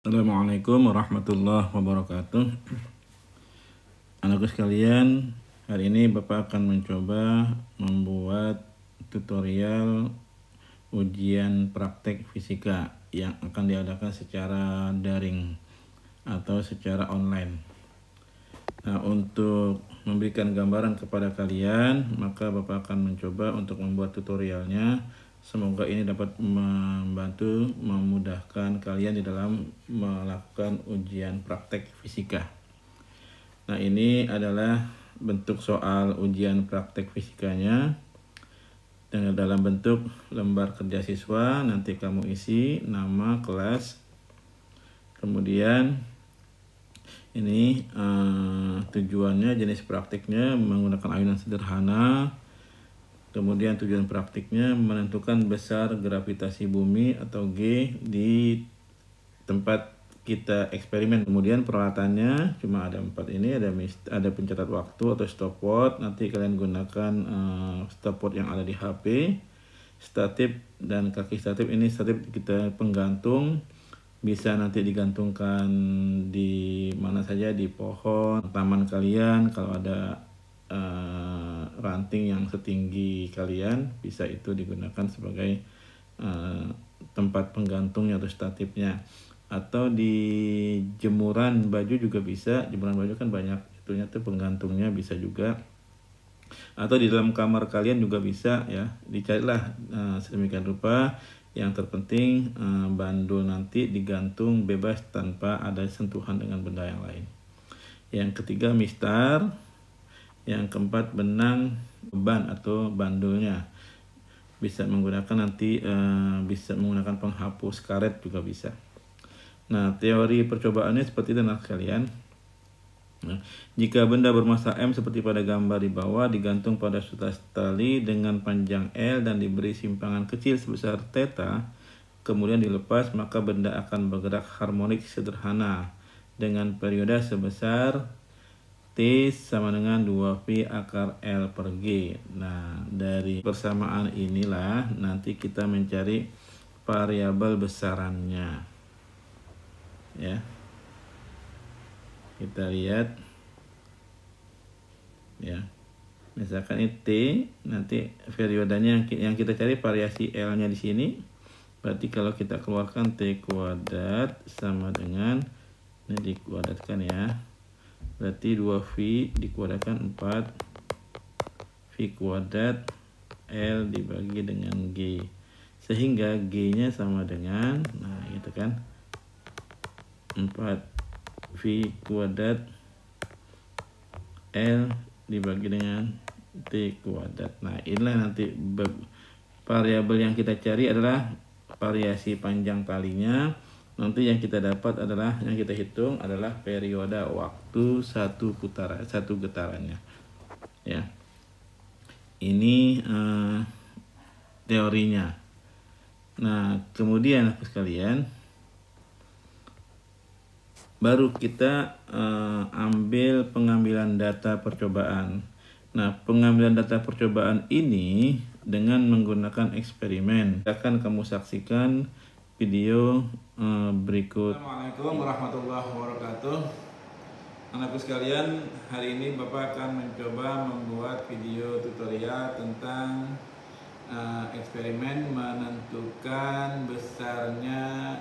Assalamualaikum warahmatullahi wabarakatuh. Anakku sekalian, hari ini Bapak akan mencoba membuat tutorial ujian praktek fisika yang akan diadakan secara daring atau secara online. Nah, untuk memberikan gambaran kepada kalian, maka Bapak akan mencoba untuk membuat tutorialnya. Semoga ini dapat membantu memudahkan kalian di dalam melakukan ujian praktek fisika. Nah, ini adalah bentuk soal ujian praktek fisikanya dengan dalam bentuk lembar kerja siswa. Nanti kamu isi nama, kelas, kemudian ini tujuannya, jenis praktiknya menggunakan ayunan sederhana. Kemudian tujuan praktiknya menentukan besar gravitasi bumi atau G di tempat kita eksperimen. Kemudian peralatannya cuma ada 4 ini, ada pencatat waktu atau stopwatch. Nanti kalian gunakan stopwatch yang ada di HP. Statip dan kaki statip, ini statip kita penggantung, bisa nanti digantungkan di mana saja, di pohon, taman kalian. Kalau ada ranting yang setinggi kalian, bisa itu digunakan sebagai tempat penggantungnya atau statipnya. Atau di jemuran baju juga bisa, jemuran baju kan banyak itunya tuh penggantungnya, bisa juga. Atau di dalam kamar kalian juga bisa ya, dicarilah sedemikian rupa. Yang terpenting bandul nanti digantung bebas tanpa ada sentuhan dengan benda yang lain. Yang ketiga mistar. Yang keempat benang beban atau bandulnya, bisa menggunakan nanti bisa menggunakan penghapus karet juga bisa. Nah, teori percobaannya seperti itu anak sekalian. Nah, jika benda bermassa M seperti pada gambar di bawah digantung pada sutas tali dengan panjang L dan diberi simpangan kecil sebesar theta, kemudian dilepas, maka benda akan bergerak harmonik sederhana dengan periode sebesar T sama dengan 2V akar L per G. Nah, dari persamaan inilah nanti kita mencari variabel besarannya. Ya. Kita lihat. Ya. Misalkan ini T, nanti periodenya yang kita cari variasi L-nya di sini. Berarti kalau kita keluarkan T kuadrat sama dengan, ini dikuadratkan ya. Berarti 2V dikuadratkan 4V kuadrat L dibagi dengan G, sehingga G nya sama dengan, nah gitu kan, 4V kuadrat L dibagi dengan T kuadrat. Nah, inilah nanti variabel yang kita cari adalah variasi panjang talinya. Nanti yang kita dapat adalah, yang kita hitung adalah periode waktu satu getarannya. Ya, ini teorinya. Nah, kemudian sekalian, baru kita ambil pengambilan data percobaan. Nah, pengambilan data percobaan ini dengan menggunakan eksperimen akan kamu saksikan video berikut. Assalamualaikum warahmatullahi wabarakatuh. Anakku sekalian, hari ini Bapak akan mencoba membuat video tutorial tentang eksperimen menentukan besarnya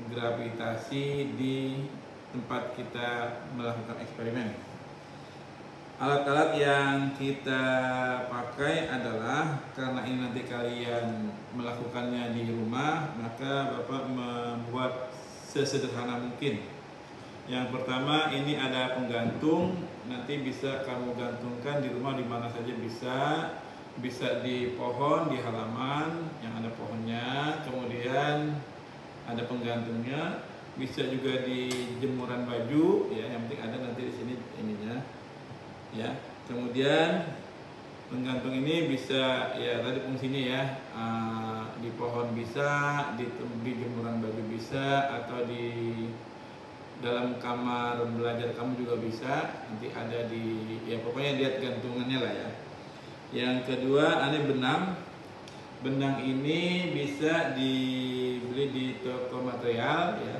gravitasi di tempat kita melakukan eksperimen. Alat-alat yang kita pakai adalah, karena ini nanti kalian melakukannya di rumah, maka Bapak membuat sesederhana mungkin. Yang pertama, ini ada penggantung, nanti bisa kamu gantungkan di rumah di mana saja bisa. Bisa di pohon, di halaman yang ada pohonnya, kemudian ada penggantungnya. Bisa juga di jemuran baju ya, yang penting ada nanti di sini ininya. Ya, kemudian penggantung ini bisa ya tadi fungsinya ya, di pohon bisa, di jemuran baju bisa, atau di dalam kamar belajar kamu juga bisa. Nanti ada di, ya pokoknya lihat gantungannya lah ya. Yang kedua, ini benang. Benang ini bisa dibeli di toko material ya.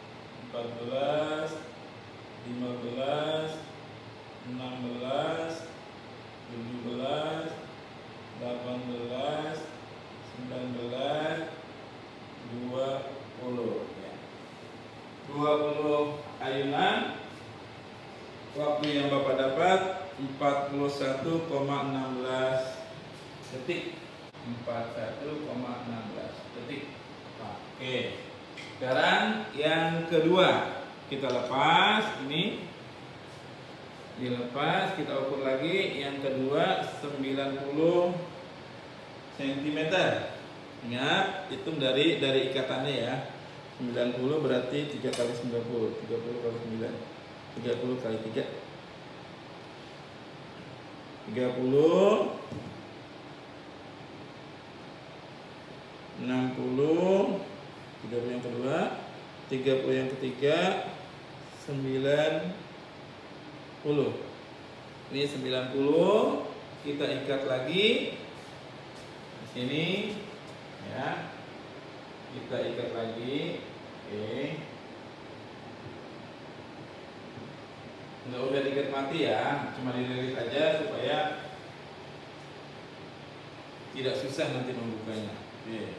14, 15, 16, 17, 18, 19, 20 ya. 20 ayunan. Waktu yang Bapak dapat 41,16 detik. 41,16 detik. Oke. Sekarang yang kedua, kita lepas ini. Dilepas, kita ukur lagi. Yang kedua 90 cm. Ingat, hitung dari ikatannya ya. 90 berarti 3 kali 90, 30 kali 9, 30 kali 3, 30, 60, 30 yang kedua, 30 yang ketiga, 90. Ini 90, kita ikat lagi di sini ya. Kita ikat lagi. Oke. Nggak udah diikat mati ya, cuma dililit aja supaya tidak susah nanti membukanya. Oke.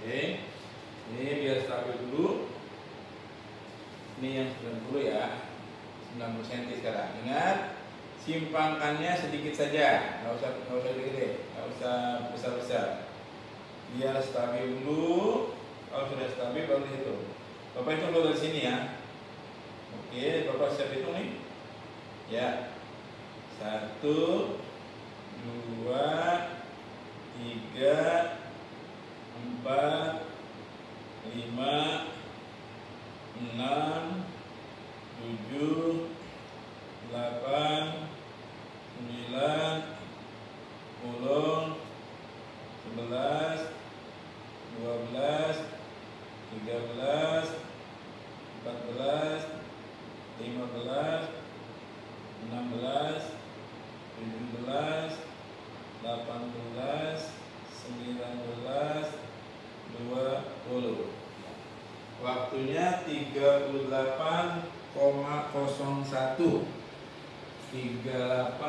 Oke. Ini biar stabil dulu. Ini yang 90 ya. 90 cm sekarang. Ingat, simpangkannya sedikit saja, nggak usah gede, nggak usah besar-besar. Biar stabil dulu. Kalau sudah stabil baru dihitung. Bapak hitung dulu dari sini ya. Oke, Bapak siap hitung nih. Ya. 1, 2, 3, 4, 5, 6, 7, 8, 9, 10, 11, 12, 13, 14, 15, 16, 17, 18, 19, 20. Waktunya 38,01. 38,01.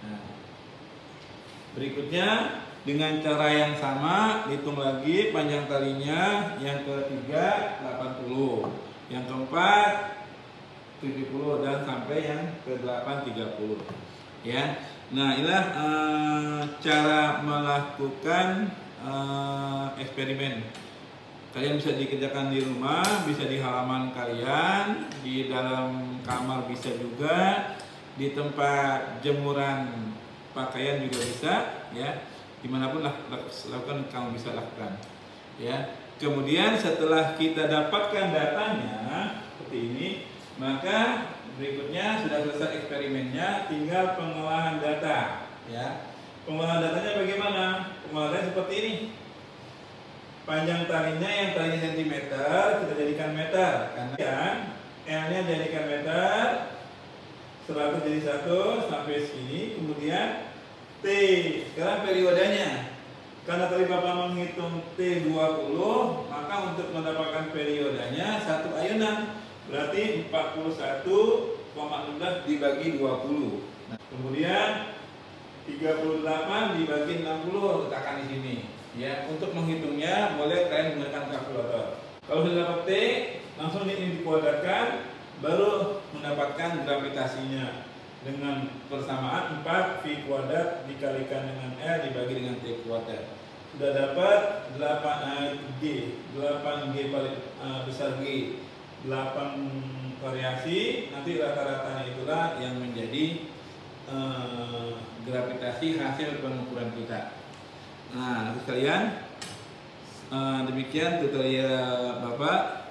Nah, berikutnya dengan cara yang sama, hitung lagi panjang talinya. Yang ketiga 80, yang keempat 70 dan sampai yang ke-8 30 ya. Nah, inilah cara melakukan eksperimen. Kalian bisa dikerjakan di rumah, bisa di halaman kalian, di dalam kamar bisa juga, di tempat jemuran pakaian juga bisa ya. Dimanapun lakukan, kamu bisa lakukan ya. Kemudian setelah kita dapatkan datanya seperti ini, maka berikutnya sudah selesai eksperimennya, tinggal pengolahan data ya. Pengolahan datanya bagaimana? Pengolahannya seperti ini. Panjang talinya yang talinya cm kita jadikan meter, karena L-nya jadikan meter, 100 jadi 1 sampai sini. Kemudian T, sekarang periodenya. Karena tadi Bapak menghitung T 20, maka untuk mendapatkan periodenya 1 ayunan, berarti 41,16 dibagi 20. Nah, kemudian 38 dibagi 60 letakkan di sini. Ya, untuk menghitungnya boleh kalian menggunakan kalkulator. Kalau sudah dapat T, langsung ini dikuadratkan, baru mendapatkan gravitasinya dengan persamaan 4 V kuadrat dikalikan dengan L dibagi dengan T kuadrat. Sudah dapat 8G paling besar G, 8 variasi. Nanti rata-ratanya itulah yang menjadi gravitasi hasil pengukuran kita. Nah, sekalian, demikian tutorial Bapak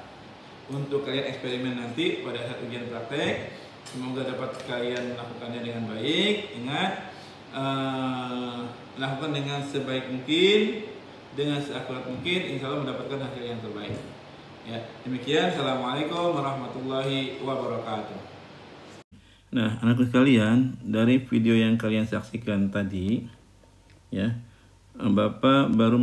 untuk kalian eksperimen nanti pada saat ujian praktek. Semoga dapat kalian melakukannya dengan baik. Ingat, lakukan dengan sebaik mungkin, dengan seakurat mungkin, insya Allah mendapatkan hasil yang terbaik. Ya, demikian. Assalamualaikum warahmatullahi wabarakatuh. Nah, anakku sekalian, dari video yang kalian saksikan tadi, ya, Bapak baru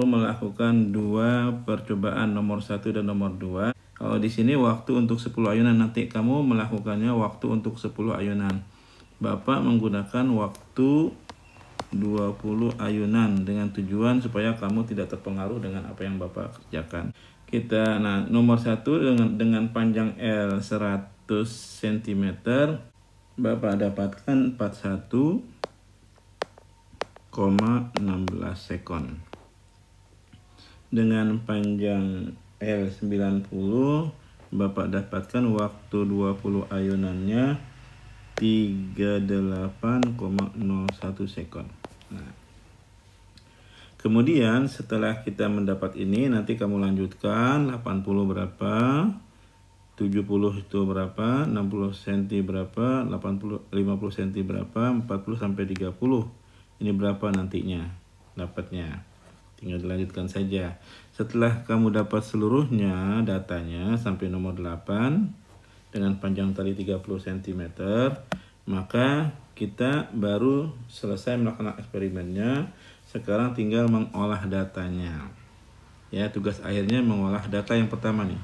melakukan dua percobaan, nomor 1 dan nomor 2. Kalau di sini waktu untuk 10 ayunan, nanti kamu melakukannya waktu untuk 10 ayunan. Bapak menggunakan waktu 20 ayunan dengan tujuan supaya kamu tidak terpengaruh dengan apa yang Bapak kerjakan. Nah, nomor 1 dengan panjang L 100 cm, Bapak dapatkan 41,16 sekon. Dengan panjang L 90, Bapak dapatkan waktu 20 ayunannya 38,01 sekon. Nah, kemudian setelah kita mendapat ini, nanti kamu lanjutkan 80 berapa, 70 itu berapa, 60 cm berapa, 50 cm berapa, 40 sampai 30. Ini berapa nantinya dapatnya. Tinggal dilanjutkan saja. Setelah kamu dapat seluruhnya datanya sampai nomor 8 dengan panjang tali 30 cm, maka kita baru selesai melakukan eksperimennya. Sekarang tinggal mengolah datanya. Ya, tugas akhirnya mengolah data yang pertama nih.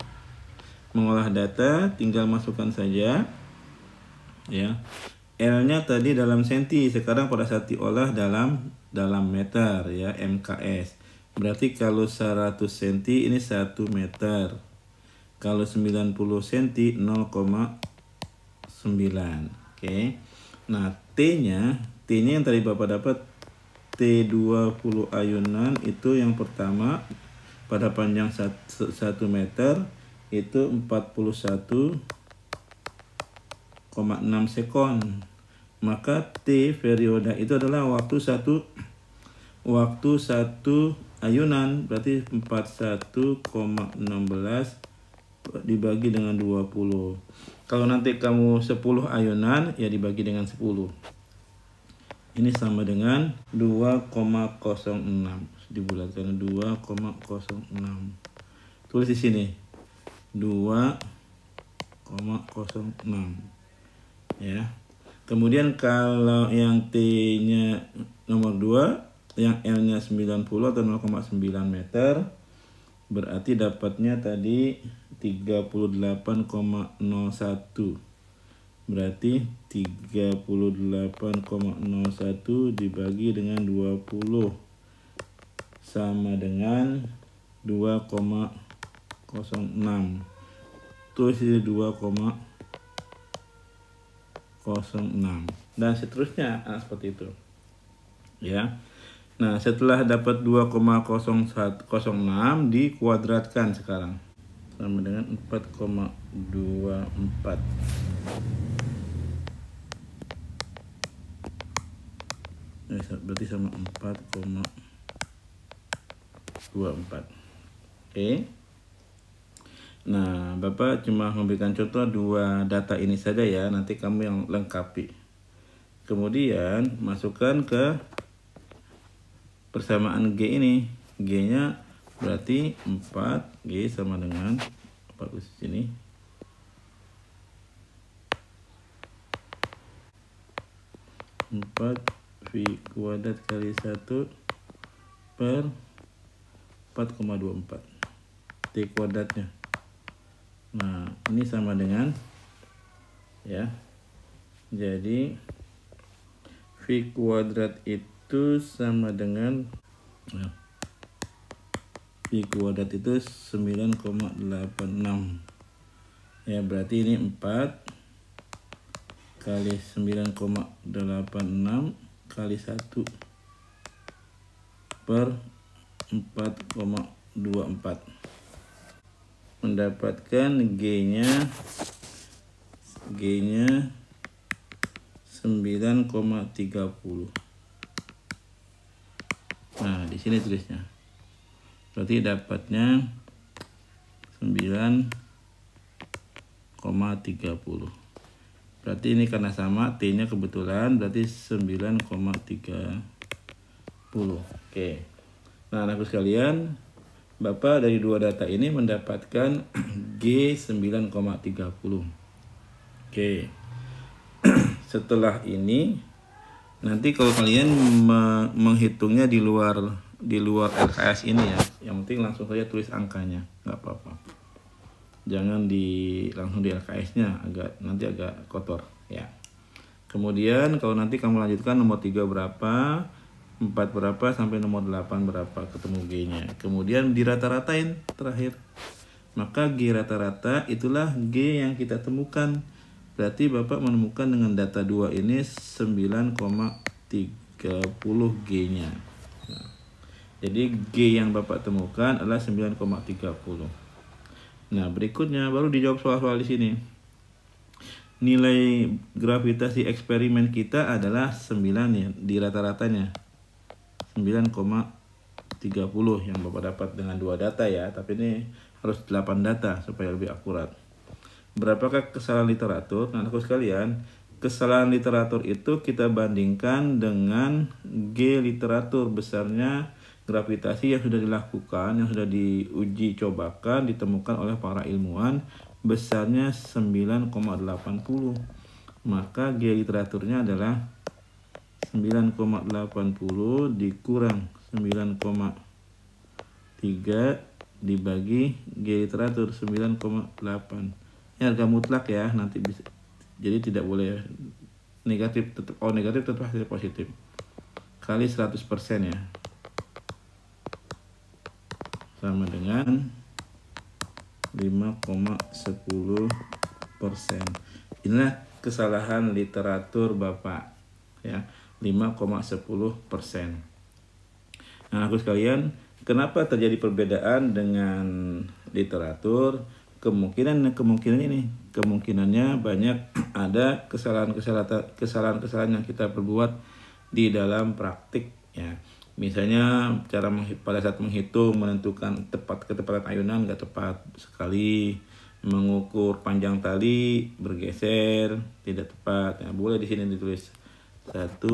Mengolah data tinggal masukkan saja, ya. L-nya tadi dalam senti, sekarang pada saat diolah dalam meter, ya, MKS. Berarti kalau 100 cm ini 1 meter. Kalau 90 cm 0,9. Oke. Nah, T-nya yang tadi Bapak dapat T20 ayunan itu yang pertama pada panjang 1 meter itu 41,6 sekon. Maka T perioda itu adalah waktu satu ayunan, berarti 41,16 dibagi dengan 20. Kalau nanti kamu 10 ayunan, ya dibagi dengan 10. Ini sama dengan 2,06. Dibulatkan 2,06. Tulis di sini 2,06, ya. Kemudian kalau yang T-nya nomor 2, yang L-nya 90 atau 0,9 meter, berarti dapatnya tadi 38,01. Berarti 38,01 dibagi dengan 20 sama dengan 2,06. Tulis 2,06 dan seterusnya, seperti itu, ya. Nah, setelah dapat 2,06 dikuadratkan sekarang sama dengan 4,24. Berarti sama 4,24. Oke. Nah, Bapak cuma memberikan contoh dua data ini saja, ya. Nanti kamu yang lengkapi. Kemudian masukkan ke persamaan G ini. G-nya berarti 4, G sama dengan 4 di sini. 4 V kuadrat kali 1 per 4,24 T kuadratnya. Nah, ini sama dengan, ya. Jadi V kuadrat itu sama dengan, ya, V kuadrat itu 9,86. Ya, berarti ini 4 kali 9,86 kali 1 per 4,24. Mendapatkan G-nya 9,30. Nah, di sini tulisnya. Berarti dapatnya 9,30. Berarti ini karena sama, T-nya kebetulan berarti 9,30. Oke. Nah, anakku sekalian, Bapak dari dua data ini mendapatkan G 9,30. Oke. setelah ini nanti kalau kalian menghitungnya di luar LKS ini ya, yang penting langsung saja tulis angkanya, nggak apa-apa. Jangan langsung di LKS-nya, nanti agak kotor ya. Kemudian kalau nanti kamu lanjutkan nomor 3 berapa, 4 berapa, sampai nomor 8 berapa, ketemu G-nya. Kemudian dirata-ratain terakhir. Maka G rata-rata itulah G yang kita temukan. Berarti Bapak menemukan dengan data 2 ini 9,30 G-nya. Nah, jadi G yang Bapak temukan adalah 9,30. Nah, berikutnya baru dijawab soal-soal di sini. Nilai gravitasi eksperimen kita adalah 9 ya, di rata-ratanya 9,30 yang Bapak dapat dengan 2 data ya, tapi ini harus 8 data supaya lebih akurat. Berapakah kesalahan literatur? Nah, anak sekalian, kesalahan literatur itu kita bandingkan dengan G literatur besarnya gravitasi yang sudah dilakukan, yang sudah diuji cobakan, ditemukan oleh para ilmuwan, besarnya 9,80. Maka G literaturnya adalah 9,80 dikurang 9,3 dibagi G literatur 9,8. Ini harga mutlak ya, nanti bisa, jadi tidak boleh negatif, tetap negatif tetap hasil positif kali 100% ya, sama dengan 5,10%. Inilah kesalahan literatur Bapak ya, 5,10%. Nah, aku sekalian, kenapa terjadi perbedaan dengan literatur? Kemungkinannya banyak ada kesalahan yang kita perbuat di dalam praktik ya. Misalnya pada saat menghitung, menentukan ketepatan ayunan nggak tepat sekali, mengukur panjang tali bergeser tidak tepat. Nah, boleh di sini ditulis 1,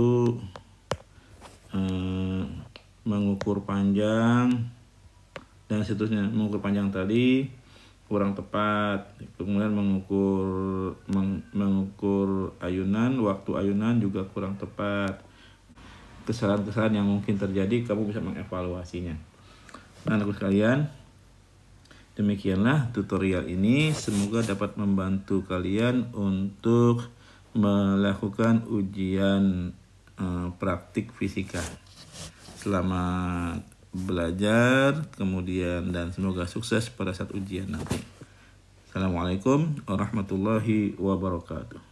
mengukur panjang dan seterusnya. Mengukur panjang tali kurang tepat, kemudian mengukur ayunan, waktu ayunan juga kurang tepat. Kesalahan-kesalahan yang mungkin terjadi, kamu bisa mengevaluasinya. Nah, anak sekalian, demikianlah tutorial ini. Semoga dapat membantu kalian untuk melakukan ujian praktik fisika. Selamat belajar, kemudian dan semoga sukses pada saat ujian nanti. Assalamualaikum warahmatullahi wabarakatuh.